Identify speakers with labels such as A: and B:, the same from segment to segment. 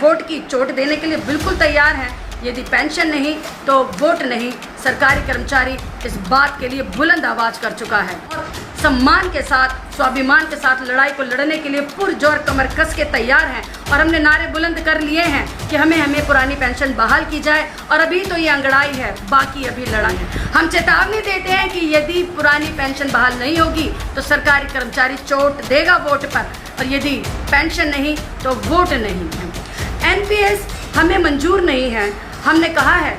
A: Vote की चोट देने के लिए बिल्कुल तैयार हैं। यदि पेंशन नहीं तो वोट नहीं। सरकारी कर्मचारी इस बात के लिए बुलंद आवाज कर चुका है और सम्मान के साथ, स्वाभिमान के साथ लड़ाई को लड़ने के लिए पुरजोर कमर कस के तैयार हैं। और हमने नारे बुलंद कर लिए हैं कि हमें पुरानी पेंशन बहाल की जाए। और अभी तो ये अंगड़ाई है, बाकी अभी लड़ाई है। हम चेतावनी देते हैं कि यदि पुरानी पेंशन बहाल नहीं होगी तो सरकारी कर्मचारी चोट देगा वोट पर, और यदि पेंशन नहीं तो वोट नहीं है। एनपीएस हमें मंजूर नहीं है। हमने कहा है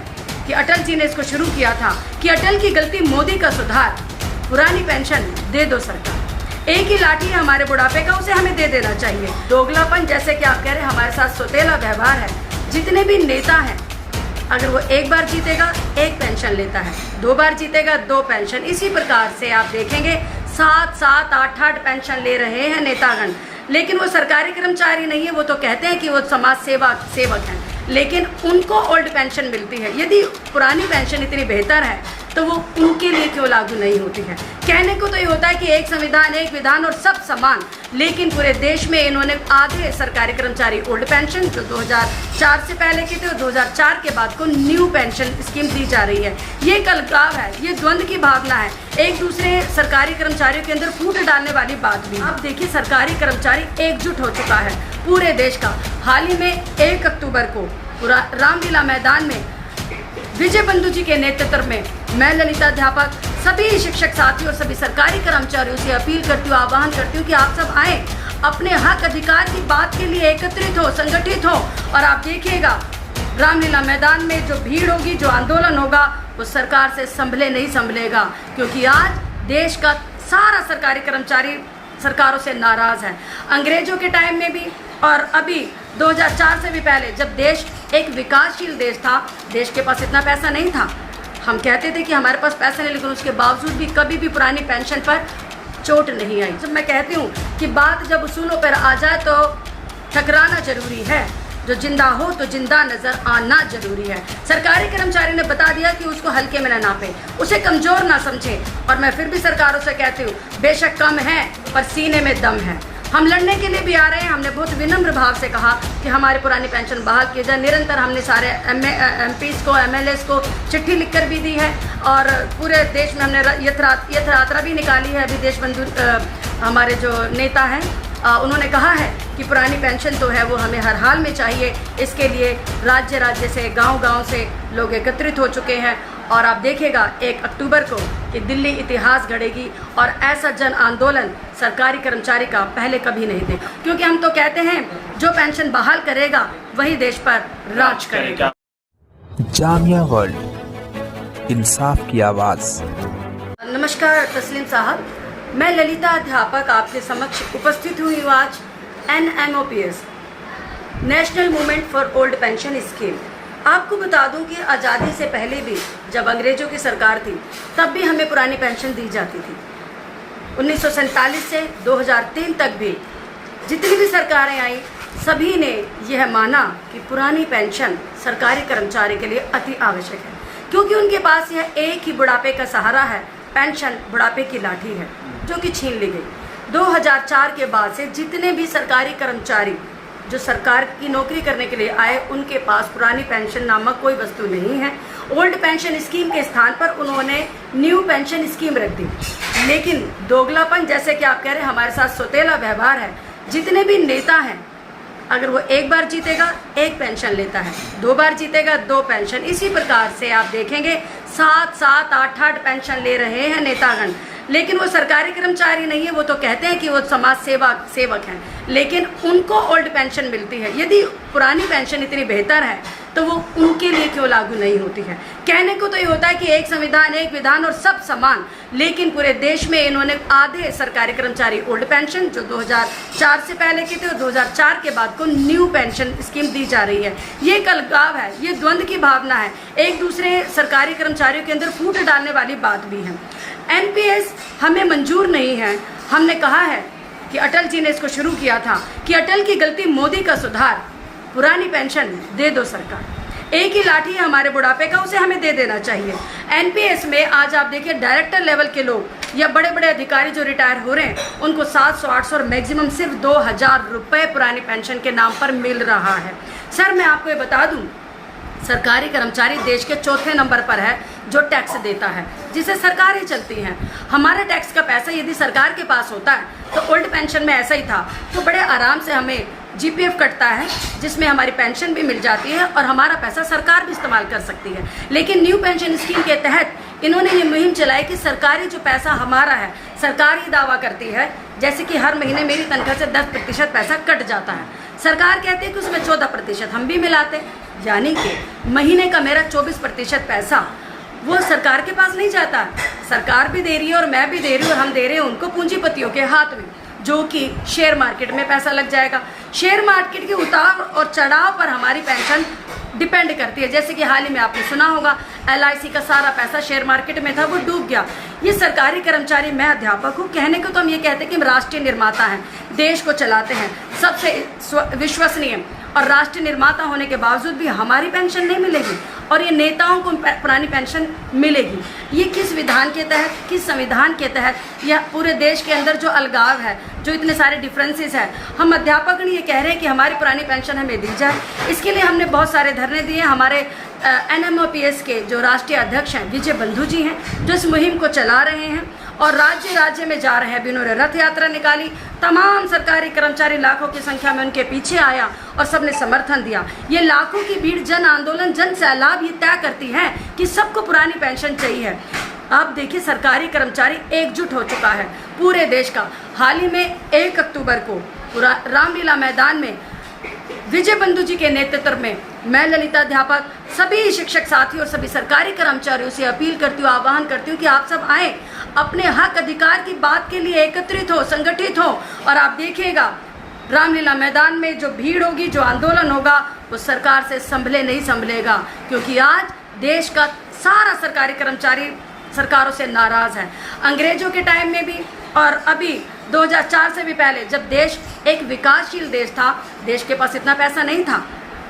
A: कि अटल जी ने इसको शुरू किया था कि अटल की गलती मोदी का सुधार, पुरानी पेंशन दे दो सरकार। एक ही लाठी है हमारे बुढ़ापे का, उसे हमें दे देना चाहिए। दोगलापन, जैसे कि आप कह रहे हैं, हमारे साथ सौतेला व्यवहार है। जितने भी नेता हैं, अगर वो एक बार जीतेगा एक पेंशन लेता है, 2 बार जीतेगा 2 पेंशन। इसी प्रकार से आप देखेंगे 7-7, 8-8 पेंशन ले रहे हैं नेतागण, लेकिन वो सरकारी कर्मचारी नहीं है। वो तो कहते हैं कि वो समाज सेवक हैं, लेकिन उनको ओल्ड पेंशन मिलती है। यदि पुरानी पेंशन इतनी बेहतर है तो वो उनके लिए क्यों लागू नहीं होती है? कहने को तो ये होता है कि एक संविधान, एक विधान और सब समान, लेकिन पूरे देश में इन्होंने आधे सरकारी कर्मचारी ओल्ड पेंशन जो 2004 से पहले की थी और 2004 के बाद को न्यू पेंशन स्कीम दी जा रही है। ये कलकाव है, ये द्वंद्व की भावना है, एक दूसरे सरकारी कर्मचारियों के अंदर फूट डालने वाली बात भी। आप देखिए, सरकारी कर्मचारी एकजुट हो चुका है पूरे देश का। हाल ही में 1 अक्टूबर को पूरा रामलीला मैदान में विजय बंधु जी के नेतृत्व में मैं ललिता अध्यापक, सभी शिक्षक साथी और सभी सरकारी कर्मचारियों से अपील करती हूँ, आह्वान करती हूँ कि आप सब आए, अपने हक अधिकार की बात के लिए एकत्रित हो, संगठित हो। और आप देखिएगा रामलीला मैदान में जो भीड़ होगी, जो आंदोलन होगा, वो सरकार से नहीं संभलेगा, क्योंकि आज देश का सारा सरकारी कर्मचारी सरकारों से नाराज है। अंग्रेजों के टाइम में भी और अभी 2004 से भी पहले, जब देश एक विकासशील देश था, देश के पास इतना पैसा नहीं था। हम कहते थे कि हमारे पास पैसा नहीं, लेकिन उसके बावजूद भी कभी भी पुरानी पेंशन पर चोट नहीं आई। जब मैं कहती हूँ कि बात जब उसूलों पर आ जाए तो टकराना जरूरी है, जो जिंदा हो तो जिंदा नजर आना जरूरी है। सरकारी कर्मचारी ने बता दिया कि उसको हल्के में ना नापे, उसे कमजोर ना समझे। और मैं फिर भी सरकारों से कहती हूँ, बेशक कम है पर सीने में दम है। हम लड़ने के लिए भी आ रहे हैं। हमने बहुत विनम्र भाव से कहा कि हमारी पुरानी पेंशन बहाल की जाए। निरंतर हमने सारे एमपीज को, एमएलएस को चिट्ठी लिखकर भी दी है और पूरे देश में हमने यथयात्रा भी निकाली है। अभी देश बंधु हमारे जो नेता हैं, उन्होंने कहा है कि पुरानी पेंशन तो है वो हमें हर हाल में चाहिए। इसके लिए राज्य से, गांव से लोग एकत्रित हो चुके हैं। और आप देखिएगा 1 अक्टूबर को कि दिल्ली इतिहास गढ़ेगी और ऐसा जन आंदोलन सरकारी कर्मचारी का पहले कभी नहीं देखा। क्योंकि हम तो कहते हैं जो पेंशन बहाल करेगा वही देश पर राज करेगा।
B: जामिया वर्ल्ड, इंसाफ की आवाज़।
A: नमस्कार तस्लीम साहब, मैं ललिता अध्यापक आपके समक्ष उपस्थित हुई हूँ आज NMOPS, national movement for old pension scheme. आपको बता दूं कि आज़ादी से पहले भी, जब अंग्रेजों की सरकार थी, तब भी हमें पुरानी पेंशन दी जाती थी। 1947 से 2003 तक भी जितनी भी सरकारें आई, सभी ने यह माना कि पुरानी पेंशन सरकारी कर्मचारी के लिए अति आवश्यक है, क्योंकि उनके पास यह एक ही बुढ़ापे का सहारा है। पेंशन बुढ़ापे की लाठी है जो कि छीन ली गई। 2004 के बाद से जितने भी सरकारी कर्मचारी जो सरकार की नौकरी करने के लिए आए, उनके पास पुरानी पेंशन नामक कोई वस्तु नहीं है। ओल्ड पेंशन स्कीम के स्थान पर उन्होंने न्यू पेंशन स्कीम रख दी। लेकिन दोगलापन, जैसे कि आप कह रहे हैं, हमारे साथ सौतेला व्यवहार है। जितने भी नेता हैं, अगर वो एक बार जीतेगा एक पेंशन लेता है, 2 बार जीतेगा 2 पेंशन। इसी प्रकार से आप देखेंगे 7-7, 8-8 पेंशन ले रहे हैं नेतागण, लेकिन वो सरकारी कर्मचारी नहीं है। वो तो कहते हैं कि वो समाज सेवक हैं, लेकिन उनको ओल्ड पेंशन मिलती है। यदि पुरानी पेंशन इतनी बेहतर है तो वो उनके लिए क्यों लागू नहीं होती है? कहने को तो ये होता है कि एक संविधान, एक विधान और सब समान, लेकिन पूरे देश में इन्होंने आधे सरकारी कर्मचारी ओल्ड पेंशन जो 2004 से पहले की थी और 2004 के बाद को न्यू पेंशन स्कीम दी जा रही है। ये कलकाव है, ये द्वंद्व की भावना है, एक दूसरे सरकारी कर्मचारियों के अंदर फूट डालने वाली बात भी है। एनपीएस हमें मंजूर नहीं है। हमने कहा है कि अटल जी ने इसको शुरू किया था कि अटल की गलती मोदी का सुधार, पुरानी पेंशन दे दो सरकार। एक ही लाठी है हमारे बुढ़ापे का, उसे हमें दे देना चाहिए। एनपीएस में आज आप देखिए डायरेक्टर लेवल के लोग या बड़े बड़े अधिकारी जो रिटायर हो रहे हैं उनको 700-800 और मैक्सिमम सिर्फ 2000 रुपये पुरानी पेंशन के नाम पर मिल रहा है। सर मैं आपको ये बता दूं, सरकारी कर्मचारी देश के चौथे नंबर पर है जो टैक्स देता है, जिसे सरकारें चलती हैं। हमारा टैक्स का पैसा यदि सरकार के पास होता है तो ओल्ड पेंशन में ऐसा ही था, तो बड़े आराम से हमें जीपीएफ कटता है जिसमें हमारी पेंशन भी मिल जाती है और हमारा पैसा सरकार भी इस्तेमाल कर सकती है। लेकिन न्यू पेंशन स्कीम के तहत इन्होंने ये मुहिम चलाई कि सरकारी जो पैसा हमारा है, सरकार ही दावा करती है जैसे कि हर महीने मेरी तनख्वाह से 10% पैसा कट जाता है, सरकार कहती है कि उसमें 14% हम भी मिलाते, यानी कि महीने का मेरा 24% पैसा वो सरकार के पास नहीं जाता। सरकार भी दे रही है और मैं भी दे रही हूँ और हम दे रहे हैं उनको पूंजीपतियों के हाथ में, जो कि शेयर मार्केट में पैसा लग जाएगा। शेयर मार्केट के उतार और चढ़ाव पर हमारी पेंशन डिपेंड करती है। जैसे कि हाल ही में आपने सुना होगा LIC का सारा पैसा शेयर मार्केट में था, वो डूब गया। ये सरकारी कर्मचारी, मैं अध्यापक हूँ, कहने को तो हम ये कहते हैं कि हम राष्ट्रीय निर्माता हैं, देश को चलाते हैं, सबसे विश्वसनीय, और राष्ट्रीय निर्माता होने के बावजूद भी हमारी पेंशन नहीं मिलेगी और ये नेताओं को पुरानी पेंशन मिलेगी। ये किस विधान के तहत, किस संविधान के तहत, या पूरे देश के अंदर जो अलगाव है, जो इतने सारे डिफरेंसेस हैं, हम अध्यापक ये कह रहे हैं कि हमारी पुरानी पेंशन हमें दी जाए। इसके लिए हमने बहुत सारे धरने दिए। हमारे NMOPS के जो राष्ट्रीय अध्यक्ष हैं विजय बंधु जी हैं, जो इस मुहिम को चला रहे हैं और राज्य राज्य में जा रहे हैं। अभी उन्होंने रथ यात्रा निकाली, तमाम सरकारी कर्मचारी लाखों की संख्या में उनके पीछे आया और सबने समर्थन दिया। ये लाखों की भीड़ जन आंदोलन, जन सैलाब ये तय करती है कि सबको पुरानी पेंशन चाहिए। आप देखिए सरकारी कर्मचारी एकजुट हो चुका है पूरे देश का। हाल ही में 1 अक्टूबर को पूरा रामलीला मैदान में विजय बंधु जी के नेतृत्व में मैं ललिता अध्यापक, सभी शिक्षक साथी और सभी सरकारी कर्मचारियों से अपील करती हूँ, आह्वान करती हूँ कि आप सब आए, अपने हक अधिकार की बात के लिए एकत्रित हो, संगठित हो। और आप देखिएगा रामलीला मैदान में जो भीड़ होगी, जो आंदोलन होगा, वो सरकार से संभले नहीं संभलेगा, क्योंकि आज देश का सारा सरकारी कर्मचारी सरकारों से नाराज है। अंग्रेजों के टाइम में भी और अभी 2004 से भी पहले, जब देश एक विकासशील देश था, देश के पास इतना पैसा नहीं था।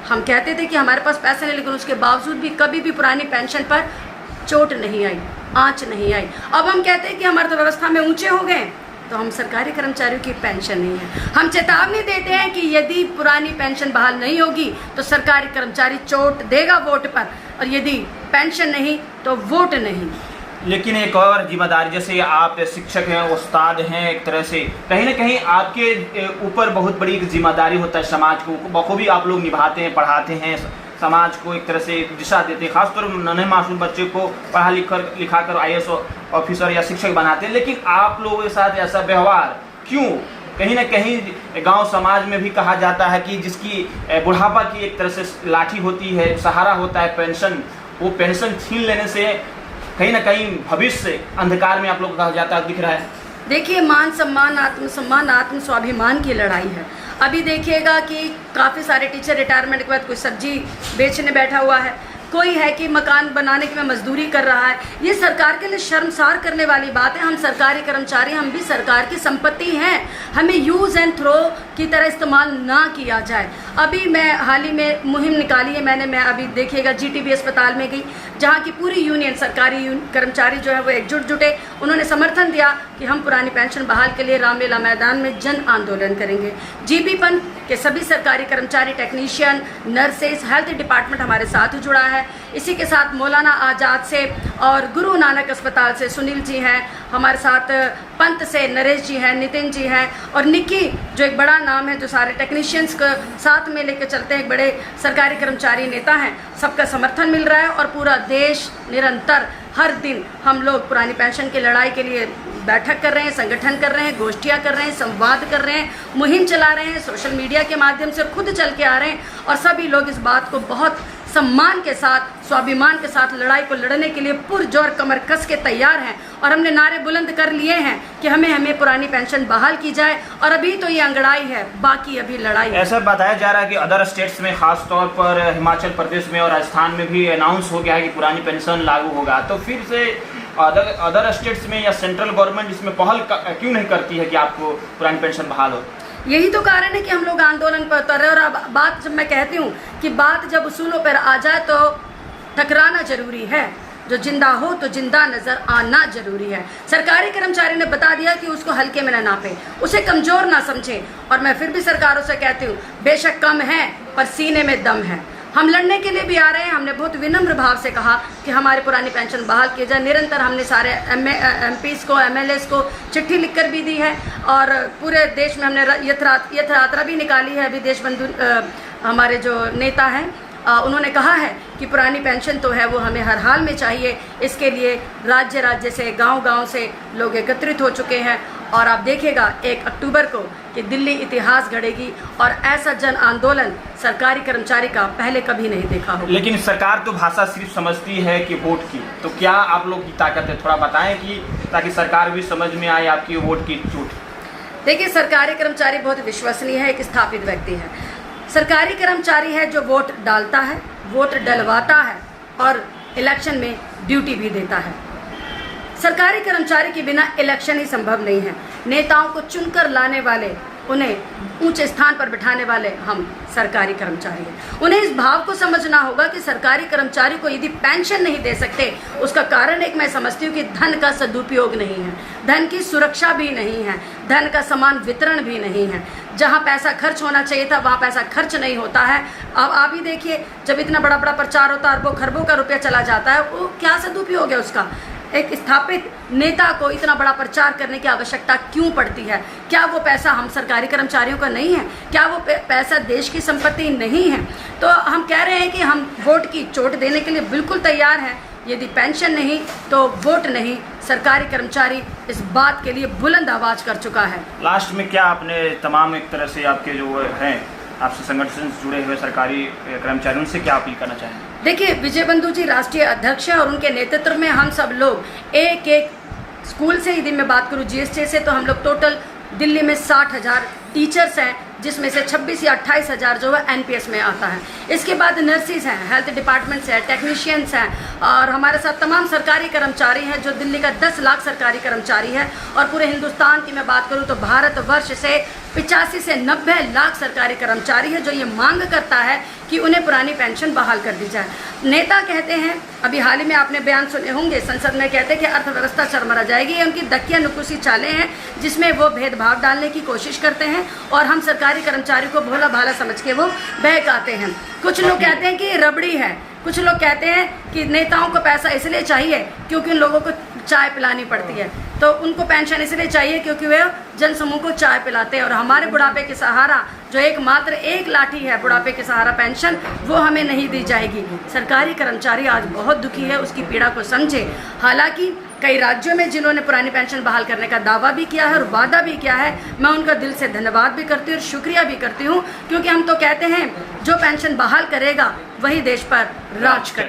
A: हम कहते थे कि हमारे पास पैसा नहीं, लेकिन उसके बावजूद भी कभी भी पुरानी पेंशन पर चोट नहीं आई, आंच नहीं आई। अब हम कहते हैं कि हम अर्थव्यवस्था में ऊंचे हो गए, तो हम सरकारी कर्मचारियों की पेंशन नहीं है। हम चेतावनी देते हैं कि यदि पुरानी पेंशन बहाल नहीं होगी तो सरकारी कर्मचारी चोट देगा वोट पर, और यदि पेंशन नहीं तो वोट नहीं।
C: लेकिन एक और जिम्मेदारी, जैसे आप शिक्षक हैं, उस्ताद हैं, एक तरह से कहीं ना कहीं आपके ऊपर बहुत बड़ी एक जिम्मेदारी होता है, समाज को बखूबी आप लोग निभाते हैं, पढ़ाते हैं, समाज को एक तरह से दिशा देते हैं, खासतौर पर नन्हे मासूम बच्चे को पढ़ा लिखाकर IAS ऑफिसर या शिक्षक बनाते हैं। लेकिन आप लोगों के साथ ऐसा व्यवहार क्यों? कहीं ना कहीं गांव समाज में भी कहा जाता है कि जिसकी बुढ़ापा की एक तरह से लाठी होती है, सहारा होता है पेंशन, वो पेंशन छीन लेने से कहीं ना कहीं भविष्य अंधकार में आप लोग कहा जाता दिख रहा है।
A: देखिए, मान सम्मान, आत्मसम्मान, आत्म स्वाभिमान की लड़ाई है। अभी देखिएगा कि काफ़ी सारे टीचर रिटायरमेंट के बाद कोई सब्जी बेचने बैठा हुआ है, कोई है कि मकान बनाने की में मजदूरी कर रहा है। ये सरकार के लिए शर्मसार करने वाली बात है। हम सरकारी कर्मचारी, हम भी सरकार की संपत्ति हैं, हमें यूज़ एंड थ्रो की तरह इस्तेमाल ना किया जाए। अभी मैं हाल ही में मुहिम निकाली है मैं अभी देखिएगा GTB अस्पताल में गई, जहाँ की पूरी यूनियन, सरकारी कर्मचारी जो है वो एकजुट जुटे, उन्होंने समर्थन दिया कि हम पुरानी पेंशन बहाल के लिए रामलीला मैदान में जन आंदोलन करेंगे। GB पंथ के सभी सरकारी कर्मचारी, टेक्नीशियन, नर्सेस, हेल्थ डिपार्टमेंट हमारे साथ जुड़ा है। इसी के साथ मौलाना आज़ाद से और गुरु नानक अस्पताल से सुनील जी हैं, हमारे साथ पंत से नरेश जी हैं, नितिन जी हैं, और निक्की जो एक बड़ा नाम है, जो सारे टेक्नीशियंस को साथ में लेकर चलते हैं, एक बड़े सरकारी कर्मचारी नेता हैं। सबका समर्थन मिल रहा है और पूरा देश निरंतर हर दिन हम लोग पुरानी पेंशन की लड़ाई के लिए बैठक कर रहे हैं, संगठन कर रहे हैं, गोष्ठियाँ कर रहे हैं, संवाद कर रहे हैं, मुहिम चला रहे हैं, सोशल मीडिया के माध्यम से खुद चल के आ रहे हैं, और सभी लोग इस बात को बहुत सम्मान के साथ, स्वाभिमान के साथ लड़ाई को लड़ने के लिए पुरजोर कमर कस के तैयार हैं। और हमने नारे बुलंद कर लिए हैं कि हमें पुरानी पेंशन बहाल की जाए, और अभी तो ये अंगड़ाई है, बाकी अभी लड़ाई है।
C: ऐसा बताया जा रहा है कि अदर स्टेट्स में, खास तौर पर हिमाचल प्रदेश में और राजस्थान में भी अनाउंस हो गया है कि पुरानी पेंशन लागू होगा। तो फिर से अदर स्टेट्स में या सेंट्रल गवर्नमेंट इसमें पहल क्यों नहीं करती है कि आपको पुरानी पेंशन बहाल हो?
A: यही तो कारण है कि हम लोग आंदोलन पर उतर रहे हैं। और अब बात जब मैं कहती हूँ कि बात जब उसूलों पर आ जाए तो टकराना जरूरी है। जो जिंदा हो तो जिंदा नजर आना जरूरी है। सरकारी कर्मचारी ने बता दिया कि उसको हल्के में न नापे, उसे कमजोर ना समझे। और मैं फिर भी सरकारों से कहती हूँ, बेशक कम है पर सीने में दम है। हम लड़ने के लिए भी आ रहे हैं। हमने बहुत विनम्र भाव से कहा कि हमारी पुरानी पेंशन बहाल की जाए। निरंतर हमने सारे MPs को, MLAs को चिट्ठी लिखकर भी दी है और पूरे देश में हमने यथयात्रा भी निकाली है। अभी देश बंधु हमारे जो नेता हैं उन्होंने कहा है कि पुरानी पेंशन तो है वो हमें हर हाल में चाहिए। इसके लिए राज्य राज्य से, गांव-गांव से लोग एकत्रित हो चुके हैं। और आप देखिएगा 1 अक्टूबर को कि दिल्ली इतिहास गढ़ेगी और ऐसा जन आंदोलन सरकारी कर्मचारी का पहले कभी नहीं देखा होगा।
C: लेकिन सरकार तो भाषा सिर्फ समझती है कि वोट की, तो क्या आप लोग की ताकत है? थोड़ा बताएं कि ताकि सरकार भी समझ में आए आपकी वोट की झूठ।
A: देखिए, सरकारी कर्मचारी बहुत विश्वसनीय है, एक स्थापित व्यक्ति है। सरकारी कर्मचारी है जो वोट डालता है, वोट डलवाता है और इलेक्शन में ड्यूटी भी देता है। सरकारी कर्मचारी के बिना इलेक्शन ही संभव नहीं है। नेताओं को चुनकर लाने वाले, उन्हें ऊंचे स्थान पर बिठाने वाले हम सरकारी कर्मचारी हैं। उन्हें इस भाव को समझना होगा कि सरकारी कर्मचारी को यदि पेंशन नहीं दे सकते, उसका कारण एक मैं समझती हूँ कि धन का सदुपयोग नहीं है, धन की सुरक्षा भी नहीं है, धन का समान वितरण भी नहीं है। जहाँ पैसा खर्च होना चाहिए था वहाँ पैसा खर्च नहीं होता है। अब आप ही देखिए, जब इतना बड़ा बड़ा प्रचार होता है, अरबों खरबों का रुपया चला जाता है, वो क्या सदुपयोग है उसका? एक स्थापित नेता को इतना बड़ा प्रचार करने की आवश्यकता क्यों पड़ती है? क्या वो पैसा हम सरकारी कर्मचारियों का नहीं है? क्या वो पैसा देश की संपत्ति नहीं है? तो हम कह रहे हैं कि हम वोट की चोट देने के लिए बिल्कुल तैयार हैं। यदि पेंशन नहीं तो वोट नहीं। सरकारी कर्मचारी इस बात के लिए बुलंद आवाज कर चुका है।
C: लास्ट में क्या आपने तमाम एक तरह से आपके जो हैं आपसे संगठन से जुड़े हुए सरकारी कर्मचारी, उनसे क्या अपील करना चाहेंगे?
A: देखिए, विजय बंधु जी राष्ट्रीय अध्यक्ष हैं और उनके नेतृत्व में हम सब लोग एक स्कूल से, यदि मैं बात करूँ GST से, तो हम लोग टोटल दिल्ली में 60,000 टीचर्स हैं, जिसमें से 26 या 28,000 जो है NPS में आता है। इसके बाद नर्सिस हैं, हेल्थ डिपार्टमेंट से हैं, टेक्नीशियंस हैं और हमारे साथ तमाम सरकारी कर्मचारी हैं। जो दिल्ली का 10 लाख सरकारी कर्मचारी है और पूरे हिंदुस्तान की मैं बात करूं तो भारतवर्ष से 85 से 90 लाख सरकारी कर्मचारी है जो ये मांग करता है कि उन्हें पुरानी पेंशन बहाल कर दी जाए। नेता कहते हैं, अभी हाल ही में आपने बयान सुने होंगे, संसद में कहते हैं कि अर्थव्यवस्था चरमरा जाएगी। ये उनकी दकिया नुकुसी चालें हैं जिसमें वो भेदभाव डालने की कोशिश करते हैं और हम सरकारी कर्मचारी को भोला भाला समझ के वो बहकाते हैं। कुछ लोग कहते हैं कि रबड़ी है, कुछ लोग कहते हैं कि नेताओं को पैसा इसलिए चाहिए क्योंकि उन लोगों को चाय पिलानी पड़ती है, तो उनको पेंशन इसलिए चाहिए क्योंकि वे जनसमूह को चाय पिलाते हैं। और हमारे बुढ़ापे के सहारा जो एकमात्र एक लाठी है, बुढ़ापे के सहारा पेंशन, वो हमें नहीं दी जाएगी। सरकारी कर्मचारी आज बहुत दुखी है, उसकी पीड़ा को समझे। हालांकि कई राज्यों में जिन्होंने पुरानी पेंशन बहाल करने का दावा भी किया है और वादा भी किया है, मैं उनका दिल से धन्यवाद भी करती हूँ और शुक्रिया भी करती हूँ, क्योंकि हम तो कहते हैं जो पेंशन बहाल करेगा वही देश पर राज करेगा।